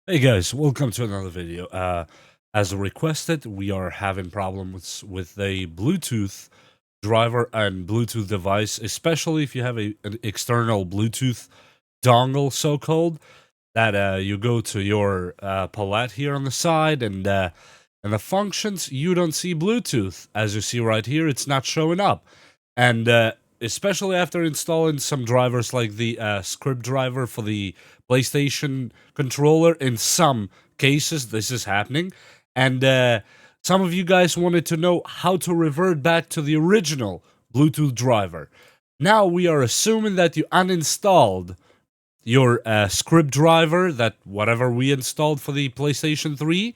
Hey guys, welcome to another video. As requested, we are having problems with the Bluetooth driver and Bluetooth device, especially if you have an external Bluetooth dongle, so-called, that you go to your palette here on the side, and the functions, you don't see Bluetooth. As you see right here, it's not showing up. And especially after installing some drivers like the script driver for the PlayStation controller, in some cases this is happening. And some of you guys wanted to know how to revert back to the original Bluetooth driver. Now we are assuming that you uninstalled your script driver, that whatever we installed for the PlayStation 3,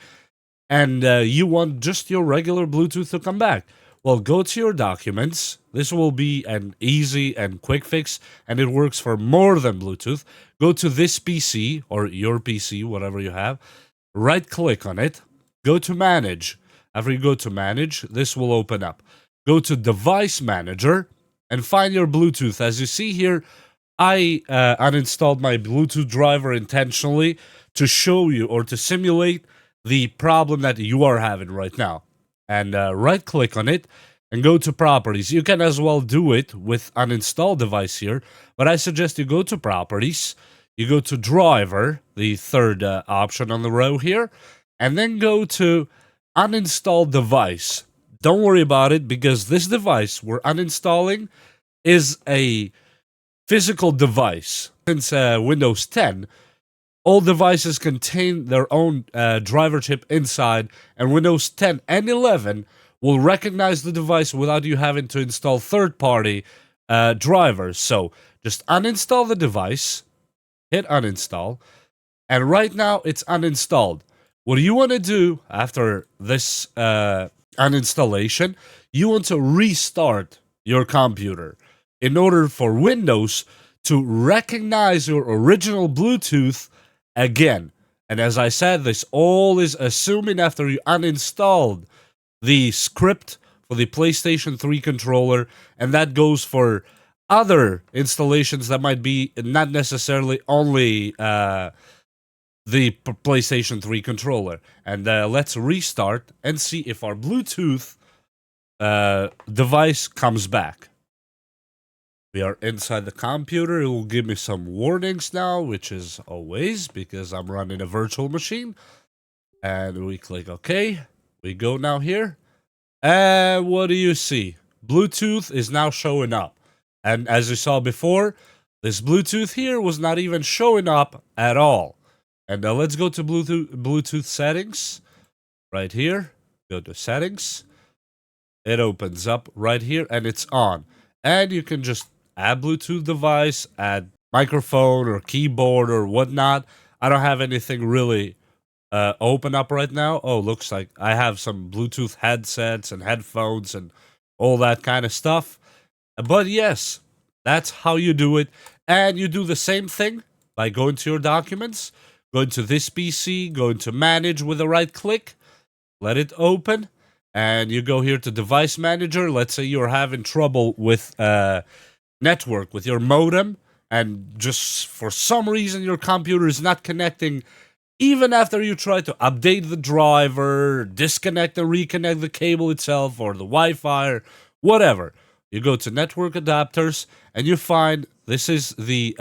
and you want just your regular Bluetooth to come back. Well, go to your documents. This will be an easy and quick fix, and it works for more than Bluetooth. Go to this PC, or your PC, whatever you have. Right-click on it. Go to Manage. After you go to Manage, this will open up. Go to Device Manager, and find your Bluetooth. As you see here, I uninstalled my Bluetooth driver intentionally to show you, or to simulate, the problem that you are having right now. And right click on it and go to properties. You can as well do it with uninstall device here, but I suggest you go to properties, you go to driver, the third option on the row here, and then go to uninstall device. Don't worry about it, because this device we're uninstalling is a physical device. Since Windows 10, all devices contain their own driver chip inside, and Windows 10 and 11 will recognize the device without you having to install third-party drivers. So just uninstall the device, hit uninstall, and right now it's uninstalled. What you want to do after this uninstallation, you want to restart your computer in order for Windows to recognize your original Bluetooth again. And as I said, this all is assuming after you uninstalled the script for the PlayStation 3 controller, and that goes for other installations that might be not necessarily only the PlayStation 3 controller. And let's restart and see if our Bluetooth device comes back. We are inside the computer. It will give me some warnings now, which is always because I'm running a virtual machine. And we click OK. We go now here. And what do you see? Bluetooth is now showing up. And as you saw before, this Bluetooth here was not even showing up at all. And now let's go to Bluetooth settings. Right here. Go to settings. It opens up right here and it's on. And you can just add Bluetooth device, add microphone or keyboard or whatnot. I don't have anything really open up right now. Oh, looks like I have some Bluetooth headsets and headphones and all that kind of stuff. But yes, that's how you do it. And you do the same thing by going to your documents, going to this PC, going to manage with a right click, let it open, and you go here to device manager. Let's say you're having trouble with network with your modem, and just for some reason your computer is not connecting even after you try to update the driver, disconnect and reconnect the cable itself, or the Wi-Fi, or whatever. You go to network adapters and you find this is the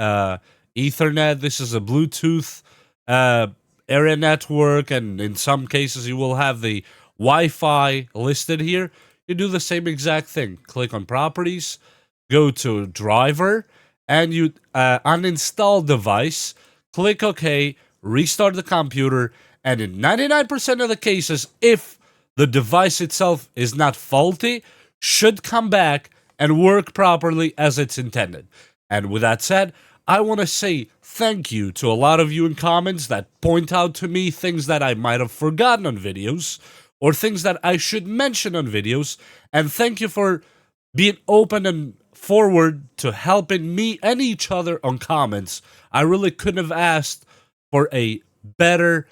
Ethernet, this is a Bluetooth area network, and in some cases you will have the Wi-Fi listed here. You do the same exact thing. Click on properties, go to driver, and you uninstall device, click OK, restart the computer, and in 99% of the cases, if the device itself is not faulty, should come back and work properly as it's intended. And with that said, I want to say thank you to a lot of you in comments that point out to me things that I might have forgotten on videos, or things that I should mention on videos, and thank you for being open and forward to helping me and each other on comments. I really couldn't have asked for a better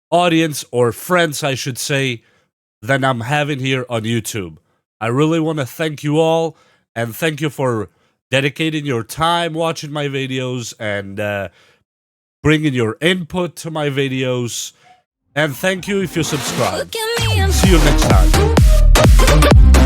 audience, or friends I should say, than I'm having here on YouTube. I really want to thank you all, and thank you for dedicating your time watching my videos, and bringing your input to my videos. And thank you if you subscribe. See you next time.